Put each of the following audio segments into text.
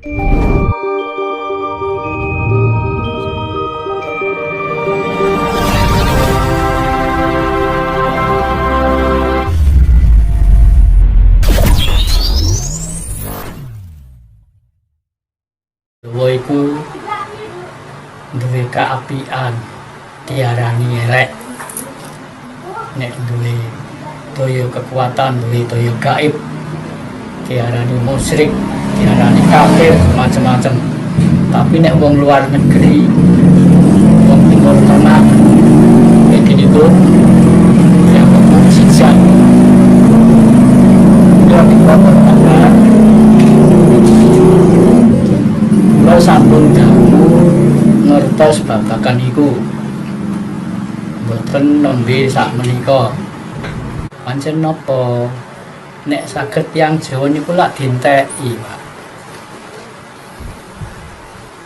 Jawa iku duwe kaapian diarani elek. Nek duwe daya kekuatan, duwe daya gaib diarani musyrik, diarani kafir, macam-macam. Tapi nek wong luar negeri, wong Timur Tengah, kayak gini tuh, yang mukjizat. Yang dipotong tangan, kalau sampun kamu ngertos babakan iku, mboten nembe sak menika. Pancen napa nek saged tiyang Jawa niku lak dinteki, Pak.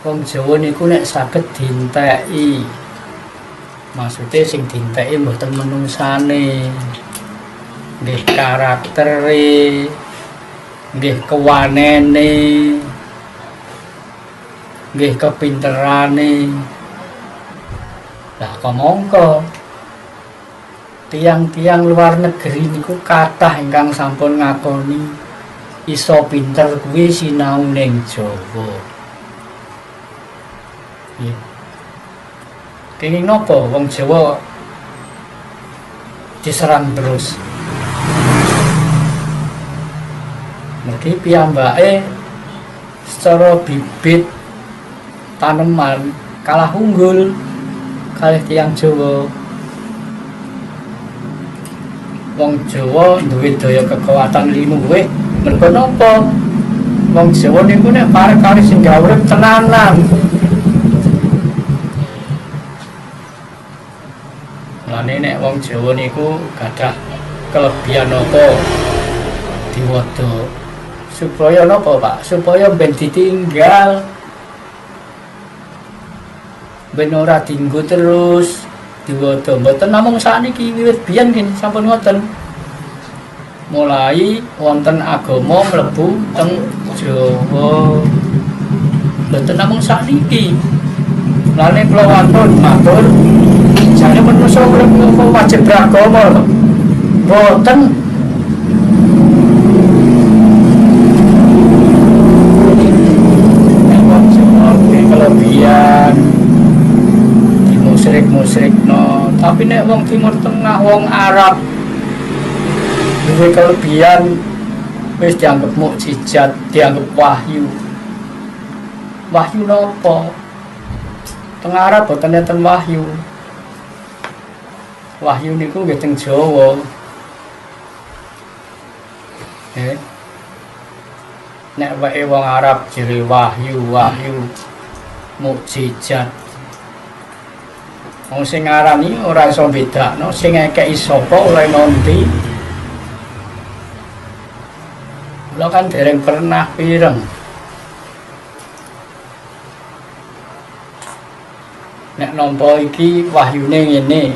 Wong Jawa niku nek saged dinteki, maksude sing dinteki mboten menungsane, nggih karaktere, nggih kewanene, nggih kepinterane. Lah kamangka tiang-tiang luar negeri niku kathah ingkang sampun ngakoni iso pinter kuwi sinau ning Jawa. Nggih. Kenging napa wong Jawa diserang terus? Mergi piyambake secara bibit taneman kalah unggul kalih tiyang Jawa. Wong Jawa duwe daya kekuatan linuwih. Mergo napa? Wong Jawa niku nek parek kali sing urip tenanan. Lane nek wong Jawa niku gadah kelebihan apa diwada supaya napa, Pak? Supaya ben ditinggal. Ben ora dienggo terus diwada. Mboten namung sakniki, wiwit biyen nggih sampun ngoten. Mulai wonten agama mlebu teng Jawa. Mboten namung sakniki. Lane kula wonten matur, jane manusa urip wajib beragama lho. Mboten. Nek wong Jawa kelebihan musyrik no, tapi nek wong Timur Tengah, wong Arab duwe kelebihan wis dianggap mukjizat, dianggap wahyu. Wahyu napa? Teng Arab boten enten wahyu. Wahyu niku nggih teng Jawa. Nek wae wong Arab jere wahyu mukjizat. Wong sing ngarani ora iso bedakno sing ngekeki sapa oleh nondi. Kula kan dereng pernah pireng. Nek nampa iki wahyune ngene.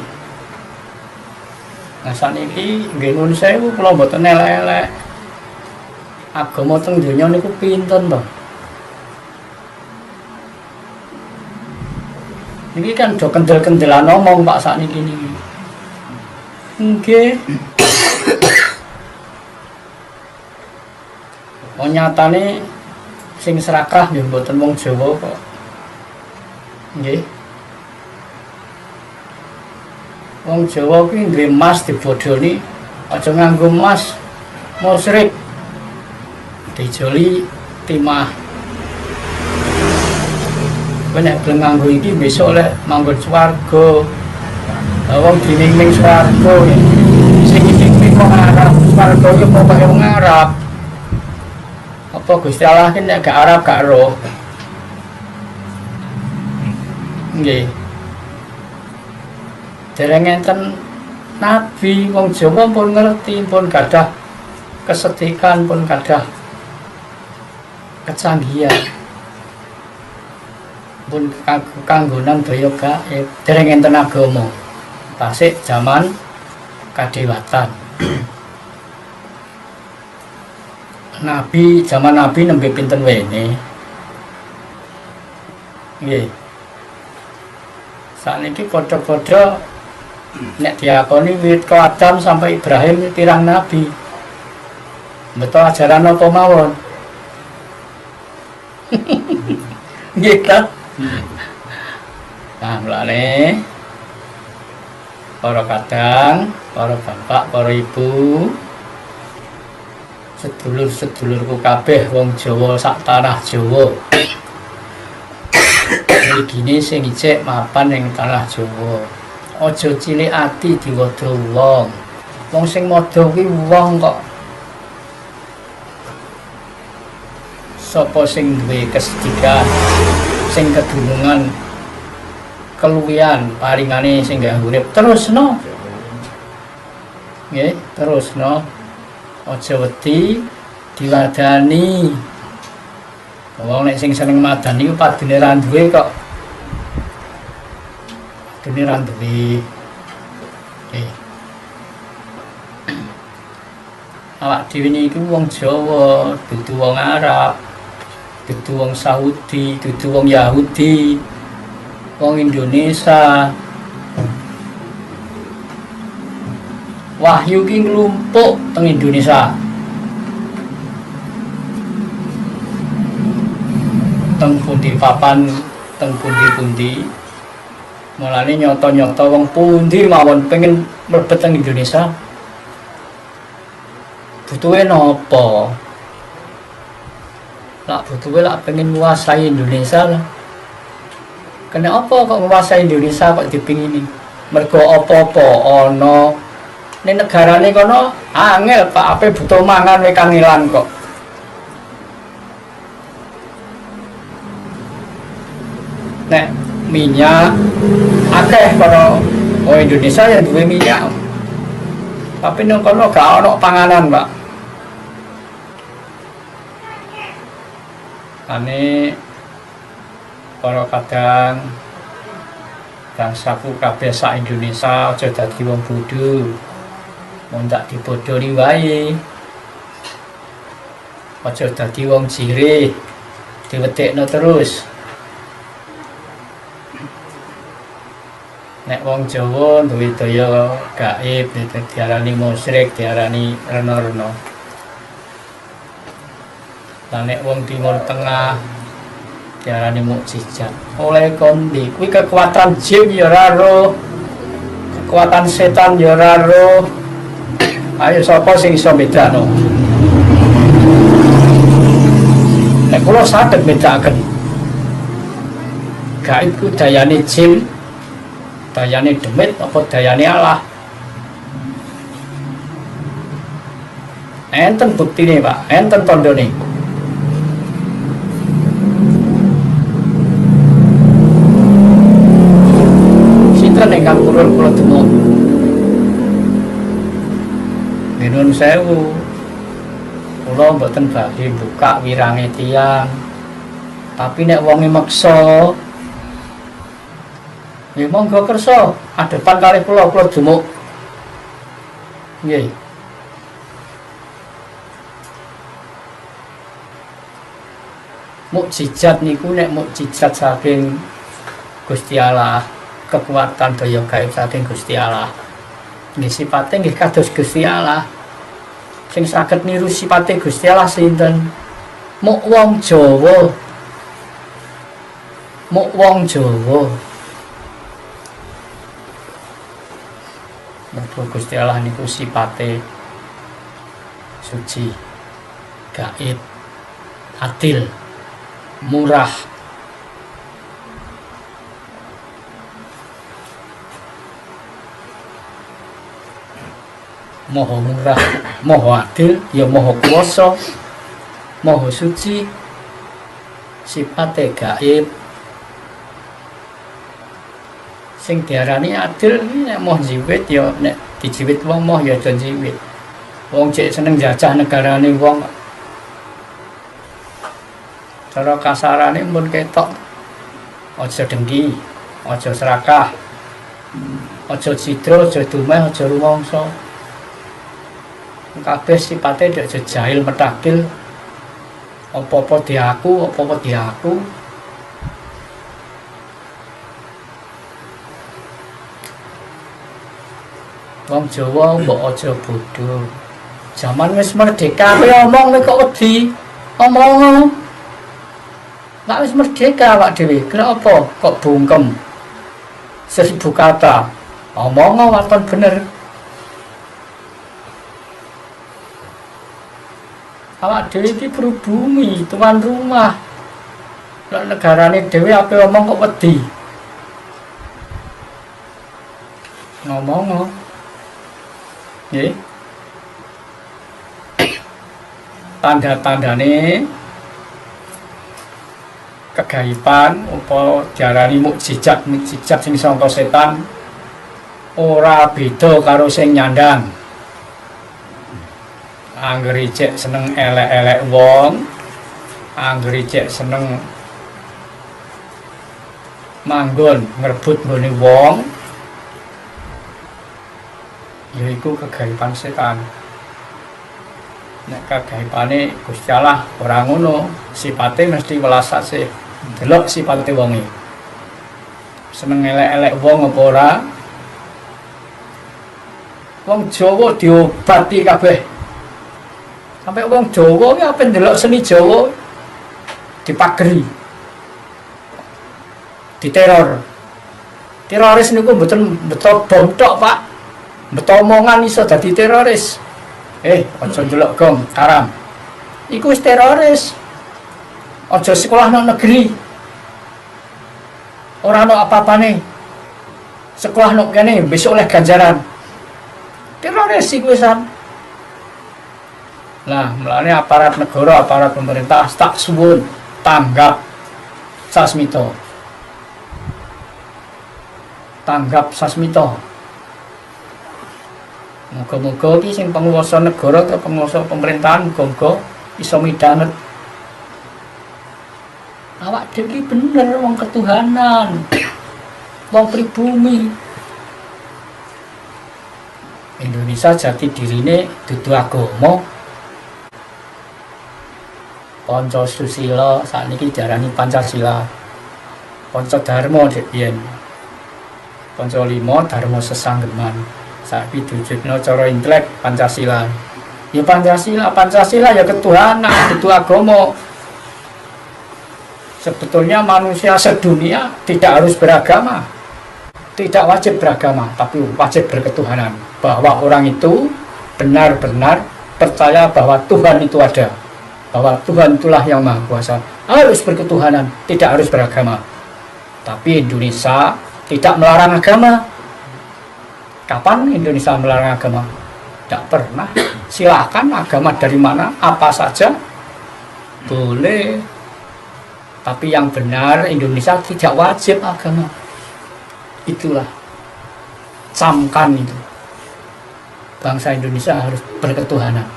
Nah saniki nggih nuwun sewu kula mboten elek-elek. Agama teng donya niku pinten to? Ini kan do kendel-kendelan ngomong Pak sakniki niki. Nggih. Oh nyatane sing serakah nggih mboten wong Jawa kok. Nggih. Wong Jawa kuwi duwe emas dibodhoni, aja nganggo emas musyrik. Dijoli timah. Banyak belum nganggo iki besok oleh manggon swarga. Wong dining-ning swarga sing iki kok Arab, swarga iki kok pakai wong Arab. Apa Gusti Allah ki nek gak Arab gak roh. Nggih. Dereng enten nabi wong Jawa pun ngerti, pun gadah kesedihan, pun gadah kecanggihan. Pun kanggonan daya gaib dereng enten agama tasik zaman kadewatan. Nabi zaman Nabi nembe pinten wene Nggih. Sakniki padha-padha nek diakoni wiwit Adam sampai Ibrahim pirang nabi. Betul ajaran apa mawon? Nggih ta? Nah, mulane para kadang, para bapak, para ibu, sedulur-sedulurku kabeh wong Jawa sak tanah Jawa. Iki sing ijek mapan ning tanah Jawa. Aja cilik ati diwadha wong. Wong sing madha kuwi wong kok. Sapa sing duwe kesedihan, sing kedunungan keluwihan paringane sing gak urip terusno. Nggih, terusno. Aja wedi diwadani. Wong nek sing seneng madani ku padune ra duwe kok. Padune ra duwe. Awak dhewe niki wong Jawa, dudu wong Arab, dudu wong Saudi, dudu wong Yahudi, wong Indonesia. Wahyu ki nglumpuk teng Indonesia. Teng pundi papan, teng pundi-pundi. Mulane nyoto-nyoto wong pundi mawon pengen mlebet teng Indonesia. Butuhe napa? Lak butuhe lak pengen nguasai Indonesia lah. Kena apa kok nguasai Indonesia kok dipingini? Mergo apa-apa ana ning negarane kono angel Pak ape butuh mangan we kangelan kok. Nek minyak akeh para Indonesia yang duwe minyak. Tapi nang kono gak ono panganan, Pak. Ane para kadang bangsaku kabeh sak Indonesia aja dadi wong bodho. Mun tak dibodoni wae. Aja dadi wong jirih. Diwedekno terus. Nek wong Jawa duwe daya gaib, diarani musyrik, diarani rena-rena. Lah nek wong Timur Tengah diarani mukjizat. Oleh kondi kuwi kekuatan jin ya ora roh. Kekuatan setan ya ora roh. Ayo sapa sing iso bedakno? Nek kula saged bedakaken. Gaib ku dayane jin, dayane demit apa dayane Allah. Enten buktine, Pak. Enten tandane. Ingkang kula demung. Nuwun sewu. Kula mboten badhe buka wirange tiyang. Tapi nek wonge meksa nggih monggo kersa adepan kalih kula demuk. Nggih. Mukjizat niku nek mukjizat saking Gusti Allah. Kekuatan daya gaib saking Gusti Allah. Nggih sipate nggih kados Gusti Allah. Sing saged niru sipate Gusti Allah sinten? Muk wong Jawa. Muk wong Jawa. Mergo Gusti Allah niku sipate suci, gaib, adil, murah. Maha murah, maha adil, ya maha kuwasa, maha suci, sifate gaib. Sing diarani adil nek moh jiwit ya nek dijiwit wong moh ya aja jiwit. Wong cek seneng jajah negarane wong. Cara kasarane mun ketok aja dengki, aja serakah. Aja cidra, aja dumeh, aja rumangsa. Kabeh sipate ndak jahil metakil. Apa-apa diaku, apa-apa diaku. Wong Jawa mbok aja bodoh. Zaman wis merdeka kowe omong kok wedi. Omong. Lah wis merdeka awak dhewe. Kenapa kok bungkem? 1000 kata. Omong waton bener. Awak dhewe iki pribumi, tuan rumah. Lah negarane dhewe ape omong kok wedi. Ngomong. Nggih. Tanda-tandane kegaiban apa diarani mukjizat sing saka setan ora beda karo sing nyandang. Anggere cek seneng elek-elek wong, anggere cek seneng manggon ngrebut nggone wong, yaiku kegaiban setan. Nek kegaibane Gusti Allah ora ngono, sipate mesti welas asih. Delok sipate wonge. Seneng elek-elek wong apa ora? Wong Jawa diobati kabeh. Sampai wong Jawa ki ape ndelok seni Jawa dipageri. Diteror. Teroris niku mboten beto bom tok, Pak. Beto omongan iso dadi teroris. Aja ndelok gong karam. Iku wis teroris. Aja sekolah nang negeri. Ora ono apa-apane. Sekolah nang kene besok oleh ganjaran. Teroris iku wisan. Lah, mulane aparat negara, aparat pemerintah tak suwun tanggap sasmita. Tanggap sasmita. Muga-muga iki sing penguasa negara atau penguasa pemerintahan muga-muga iso midanget. Awak dhewe iki bener wong ketuhanan. Wong pribumi. Indonesia jati dirine dudu agama. Pancasila sakniki diarani Pancasila. Pancadharma dek biyen. Pancalima dharma sesanggeman. Saiki diwujudno cara intelek Pancasila. Ya Pancasila ya ketuhanan, itu agama. Sebetulnya manusia sedunia tidak harus beragama. Tidak wajib beragama, tapi wajib berketuhanan. Bahwa orang itu benar-benar percaya bahwa Tuhan itu ada. Bahwa Tuhan itulah yang Maha Kuasa. Harus berketuhanan, tidak harus beragama. Tapi Indonesia tidak melarang agama. Kapan Indonesia melarang agama? Tidak pernah. Silakan agama dari mana, apa saja boleh. Tapi yang benar Indonesia tidak wajib agama. Itulah camkan itu. Bangsa Indonesia harus berketuhanan.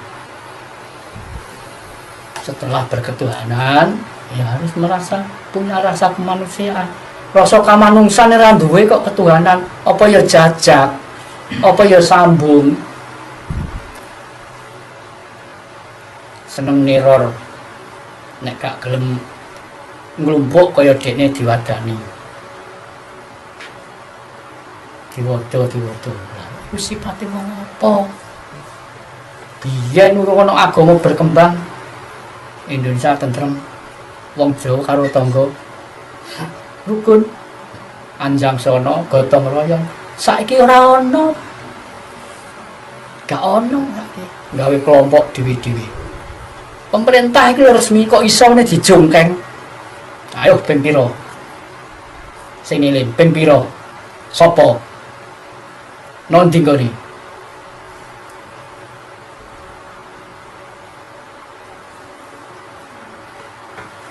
Setelah berketuhanan, ya harus merasa punya rasa kemanusiaan. Rasa kamanungsan ora duwe kok ketuhanan, apa ya jajak, apa ya sambung. Seneng neror. Nek gak gelem nglumpuk kaya dekne diwadani. Diwodo. Iku sipate wong apa? Biyen urung ana agama berkembang. Indonesia tentrem. Wong Jawa karo tangga rukun. Anjang sono, gotong royong. Saiki ora ana. Gak ana saiki. Gawe kelompok dhewe-dhewe. Pemerintah iki resmi kok iso dijungkeng. Ayo ping pira? Sing nilai ping pira? Sapa? Nondi nggone?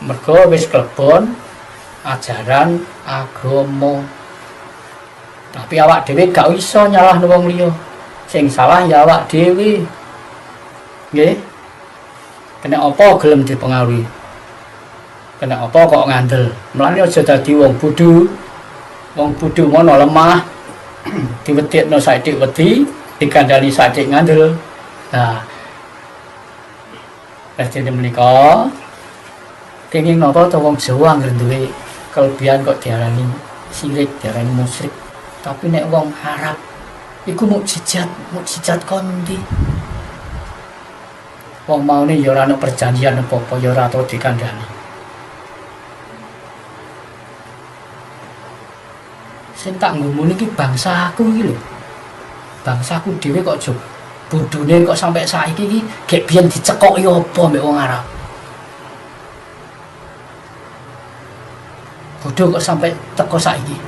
Mergo wis klebon ajaran agama. Tapi awak dhewe gak iso nyalahno wong liya. Sing salah ya awak dhewe. Nggih. Kena apa gelem dipengaruhi? Kena apa kok ngandel? Mulane aja dadi wong bodho. Wong bodho mono lemah. Diwetikno saithik wedi, dikandani saithik ngandel. Nah. Dadi menika kenging napa to wong Jawa anggere duwe kelebihan kok diarani sirik, diarani musyrik. Tapi nek wong Arab Iku mukjizat kondi. Wong maune ya ora ana perjanjian apa-apa ya ora tau dikandhani. Sing tak ngomong iki bangsaku iki lho. Bangsaku dhewe kok jo bodhone kok sampai saiki iki gek biyen dicekoki apa mbek wong Arab. Bodho kok sampai teko saiki.